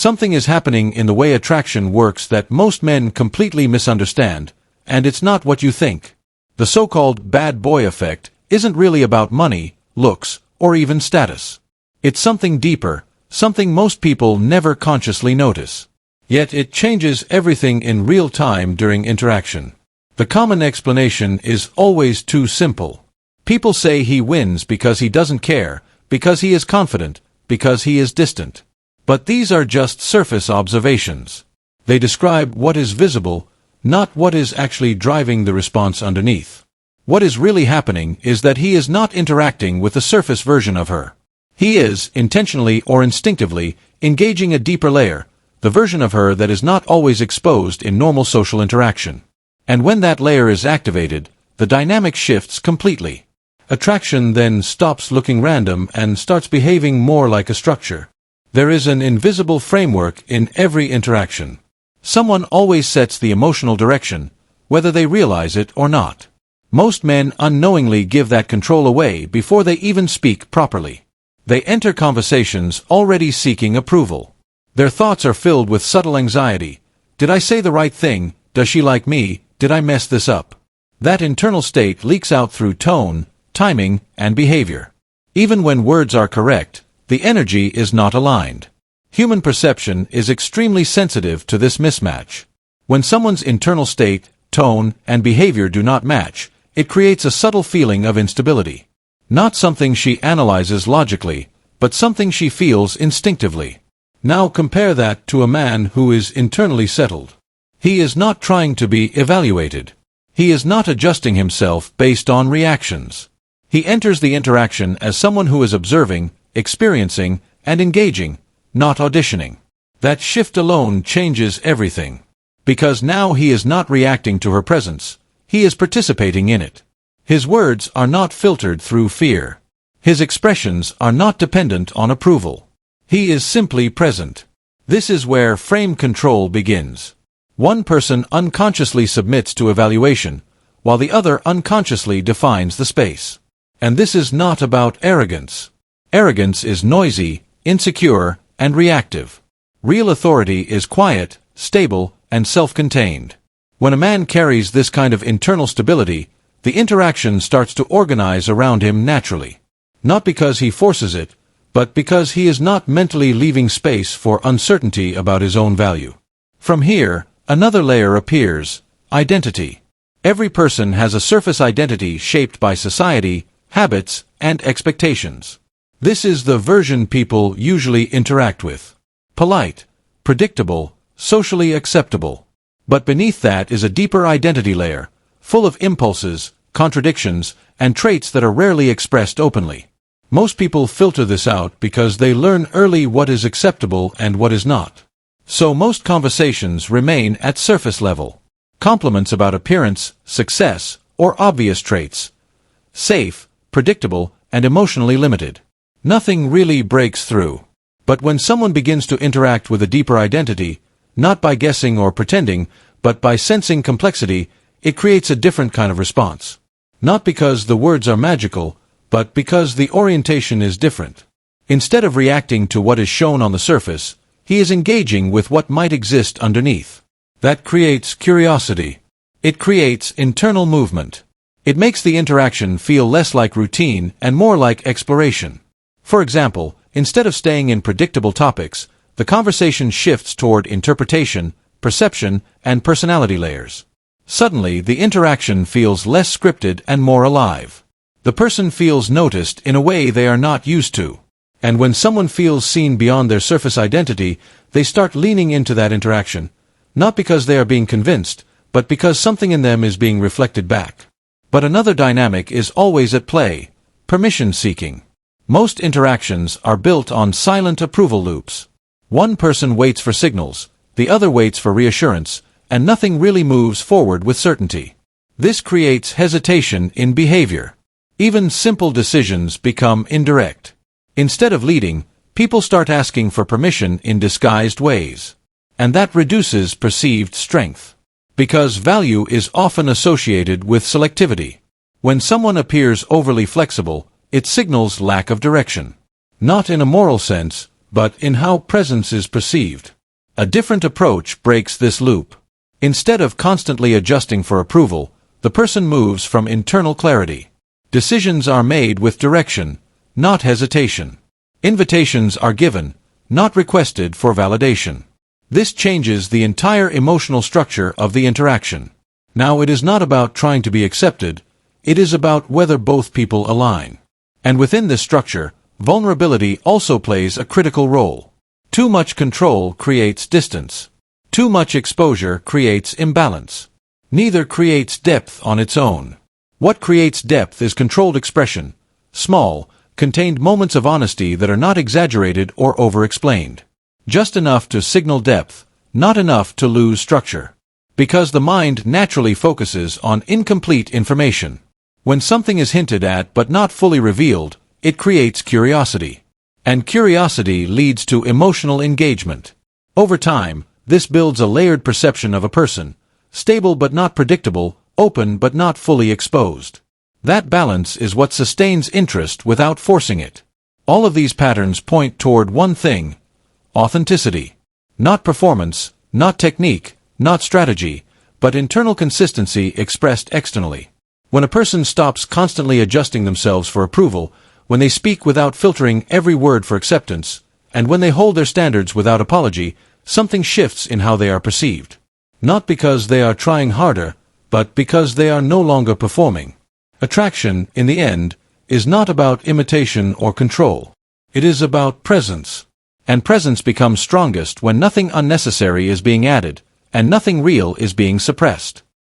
Something is happening in the way attraction works that most men completely misunderstand, and it's not what you think. The so-called bad boy effect isn't really about money, looks, or even status. It's something deeper, something most people never consciously notice. Yet it changes everything in real time during interaction. The common explanation is always too simple. People say he wins because he doesn't care, because he is confident, because he is distant. But these are just surface observations. They describe what is visible, not what is actually driving the response underneath. What is really happening is that he is not interacting with the surface version of her. He is, intentionally or instinctively, engaging a deeper layer, the version of her that is not always exposed in normal social interaction. And when that layer is activated, the dynamic shifts completely. Attraction then stops looking random and starts behaving more like a structure. There is an invisible framework in every interaction. Someone always sets the emotional direction, whether they realize it or not. Most men unknowingly give that control away before they even speak properly. They enter conversations already seeking approval. Their thoughts are filled with subtle anxiety. Did I say the right thing? Does she like me? Did I mess this up? That internal state leaks out through tone, timing, and behavior. Even when words are correct, the energy is not aligned. Human perception is extremely sensitive to this mismatch. When someone's internal state, tone, and behavior do not match, it creates a subtle feeling of instability. Not something she analyzes logically, but something she feels instinctively. Now compare that to a man who is internally settled. He is not trying to be evaluated. He is not adjusting himself based on reactions. He enters the interaction as someone who is observing, experiencing, and engaging, not auditioning. That shift alone changes everything. Because now he is not reacting to her presence, he is participating in it. His words are not filtered through fear. His expressions are not dependent on approval. He is simply present. This is where frame control begins. One person unconsciously submits to evaluation, while the other unconsciously defines the space. And this is not about arrogance. Arrogance is noisy, insecure, and reactive. Real authority is quiet, stable, and self-contained. When a man carries this kind of internal stability, the interaction starts to organize around him naturally. Not because he forces it, but because he is not mentally leaving space for uncertainty about his own value. From here, another layer appears: identity. Every person has a surface identity shaped by society, habits, and expectations. This is the version people usually interact with. Polite, predictable, socially acceptable. But beneath that is a deeper identity layer, full of impulses, contradictions, and traits that are rarely expressed openly. Most people filter this out because they learn early what is acceptable and what is not. So most conversations remain at surface level. Compliments about appearance, success, or obvious traits. Safe, predictable, and emotionally limited. Nothing really breaks through. But when someone begins to interact with a deeper identity, not by guessing or pretending, but by sensing complexity, it creates a different kind of response. Not because the words are magical, but because the orientation is different. Instead of reacting to what is shown on the surface, he is engaging with what might exist underneath. That creates curiosity. It creates internal movement. It makes the interaction feel less like routine and more like exploration. For example, instead of staying in predictable topics, the conversation shifts toward interpretation, perception, and personality layers. Suddenly, the interaction feels less scripted and more alive. The person feels noticed in a way they are not used to. And when someone feels seen beyond their surface identity, they start leaning into that interaction, not because they are being convinced, but because something in them is being reflected back. But another dynamic is always at play: permission seeking. Most interactions are built on silent approval loops. One person waits for signals, the other waits for reassurance, and nothing really moves forward with certainty. This creates hesitation in behavior. Even simple decisions become indirect. Instead of leading, people start asking for permission in disguised ways. And that reduces perceived strength. Because value is often associated with selectivity. When someone appears overly flexible, it signals lack of direction. Not in a moral sense, but in how presence is perceived. A different approach breaks this loop. Instead of constantly adjusting for approval, the person moves from internal clarity. Decisions are made with direction, not hesitation. Invitations are given, not requested for validation. This changes the entire emotional structure of the interaction. Now it is not about trying to be accepted, it is about whether both people align. And within this structure, vulnerability also plays a critical role. Too much control creates distance. Too much exposure creates imbalance. Neither creates depth on its own. What creates depth is controlled expression, small, contained moments of honesty that are not exaggerated or over-explained. Just enough to signal depth, not enough to lose structure. Because the mind naturally focuses on incomplete information. When something is hinted at but not fully revealed, it creates curiosity. And curiosity leads to emotional engagement. Over time, this builds a layered perception of a person, stable but not predictable, open but not fully exposed. That balance is what sustains interest without forcing it. All of these patterns point toward one thing: authenticity. Not performance, not technique, not strategy, but internal consistency expressed externally. When a person stops constantly adjusting themselves for approval, when they speak without filtering every word for acceptance, and when they hold their standards without apology, something shifts in how they are perceived. Not because they are trying harder, but because they are no longer performing. Attraction, in the end, is not about imitation or control. It is about presence. And presence becomes strongest when nothing unnecessary is being added, and nothing real is being suppressed.